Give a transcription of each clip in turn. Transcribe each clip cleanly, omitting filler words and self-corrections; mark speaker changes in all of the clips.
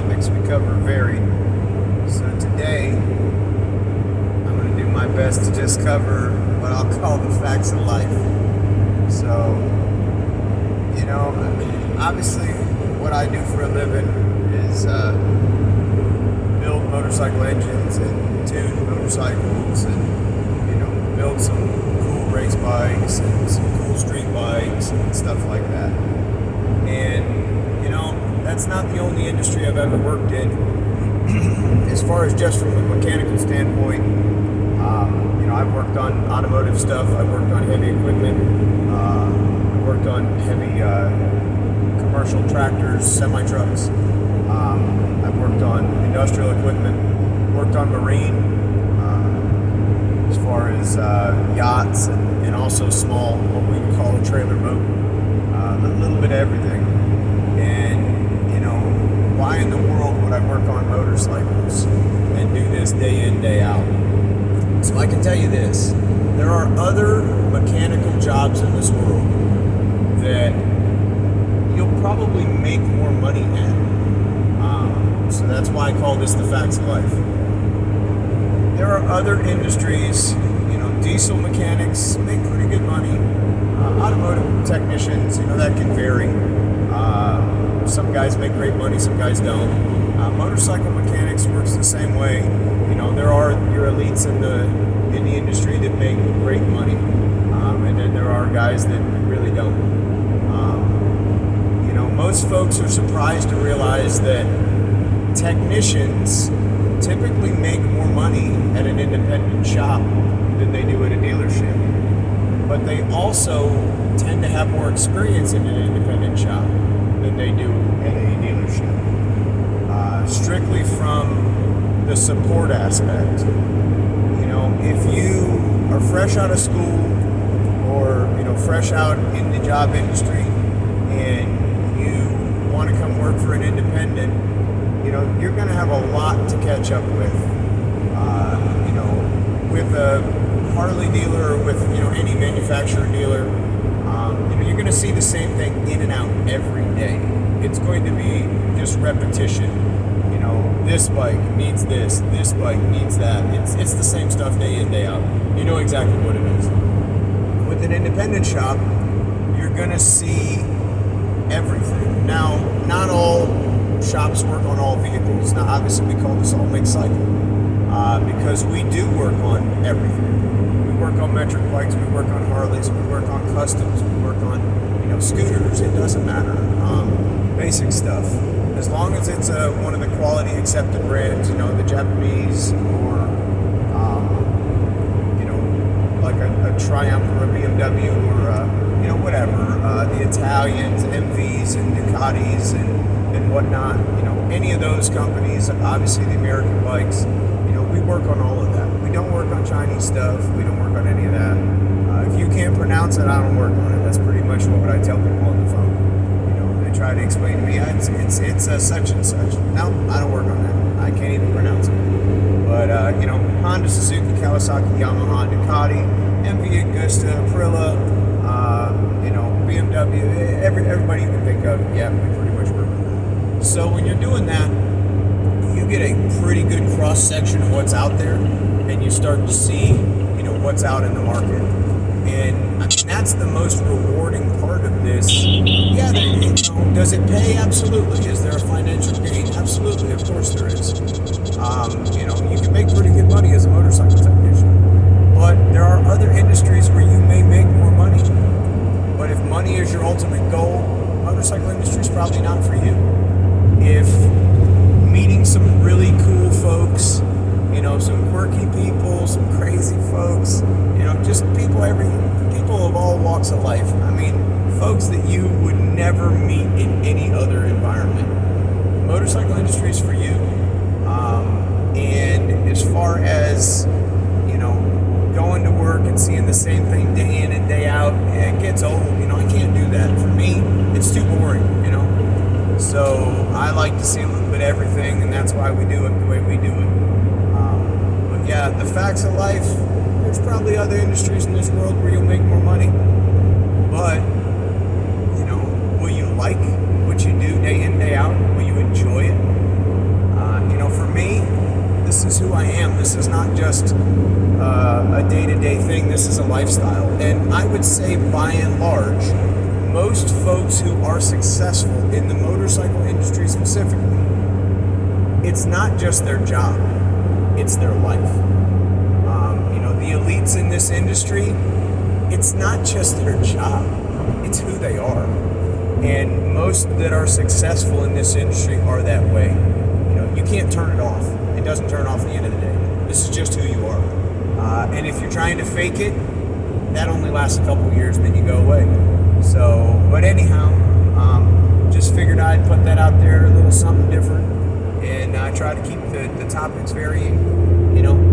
Speaker 1: topics we cover vary. So today, I'm going to do my best to just cover what I'll call the facts of life. So, obviously, what I do for a living is build motorcycle engines and tune motorcycles and, build some cool race bikes and some cool street bikes and stuff like that. And, that's not the only industry I've ever worked in. As far as just from a mechanical standpoint, I've worked on automotive stuff, I've worked on heavy equipment, I've worked on heavy commercial tractors, semi-trucks, I've worked on industrial equipment, worked on marine, as far as yachts and also small, what we would call a trailer boat, a little bit of everything. And, why in the world would I work on motorcycles and do this day in, day out? So I can tell you this, there are other mechanical jobs in this world that you'll probably make more money at. So that's why I call this the facts of life. There are other industries, diesel mechanics make pretty good money. Automotive technicians, that can vary. Some guys make great money, some guys don't. Motorcycle mechanics works the same way. There are your elites in the industry that make great money, and then there are guys that really don't. Most folks are surprised to realize that technicians typically make more money at an independent shop than they do at a dealership. But they also tend to have more experience in an independent shop than they do at a dealership. Strictly from the support aspect. If you are fresh out of school or, fresh out in the job industry and you want to come work for an independent, you're going to have a lot to catch up with. With a Harley dealer or with, any manufacturer dealer, you're going to see the same thing in and out every day. It's going to be just repetition. This bike needs this bike needs that. It's the same stuff day in, day out. You know exactly what it is. With an independent shop, you're going to see everything. Now, not all shops work on all vehicles. Now, obviously, we call this all mixed cycle because we do work on everything. We work on metric bikes, we work on Harleys, we work on customs, we work on, scooters. It doesn't matter. Basic stuff. As long as it's one of the quality accepted brands, the Japanese or, like a Triumph or a BMW or, whatever, the Italians, MVs and Ducatis and whatnot, any of those companies, obviously the American bikes, we work on all of that. We don't work on Chinese stuff. We don't work on any of that. If you can't pronounce it, I don't work on it. That's pretty much what I tell people on the phone. Try to explain to me, it's a such and such. No, I don't work on that. I can't even pronounce it. But, Honda, Suzuki, Kawasaki, Yamaha, Ducati, MV Agusta, Aprilia, BMW, everybody you can think of, yeah, we pretty much work on that. So when you're doing that, you get a pretty good cross-section of what's out there, and you start to see, what's out in the market. And that's the most rewarding part of this. Yeah, does it pay? Absolutely. Is there a financial gain? Absolutely. Of course there is. You can make pretty good money as a motorcycle technician. But there are other industries where you may make more money. But if money is your ultimate goal, motorcycle industry is probably not for you. If meeting some really cool folks, some quirky people, some crazy folks, just people of all walks of life. I mean, folks that you would never meet in any other environment. Motorcycle industry is for you. And as far as, going to work and seeing the same thing day in and day out, it gets old. I can't do that. For me, it's too boring, So I like to see a little bit of everything, and that's why we do it the way we do it. But yeah, the facts of life, there's probably other industries in this world where you'll make more money. But, will you like what you do day in, day out? Will you enjoy it? this is who I am. This is not just a day-to-day thing. This is a lifestyle. And I would say, by and large, most folks who are successful in the motorcycle industry specifically, it's not just their job, it's their life. The elites in this industry, it's not just their job, it's who they are. And most that are successful in this industry are that way. You can't turn it off. It doesn't turn off at the end of the day. This is just who you are. And if you're trying to fake it, that only lasts a couple years, then you go away. So, but anyhow, just figured I'd put that out there, a little something different, and I try to keep the topics varying.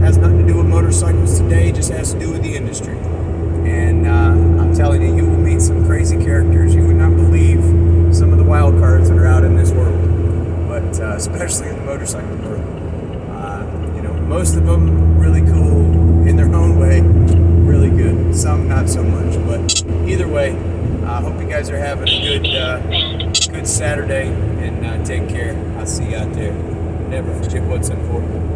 Speaker 1: Has nothing to do with motorcycles today, just has to do with the industry. And I'm telling you, you will meet some crazy characters. You would not believe some of the wild cards that are out in this world, but especially in the motorcycle world. Most of them really cool in their own way, really good. Some not so much, but either way, I hope you guys are having a good Saturday, and take care. I'll see you out there. Never forget what's important.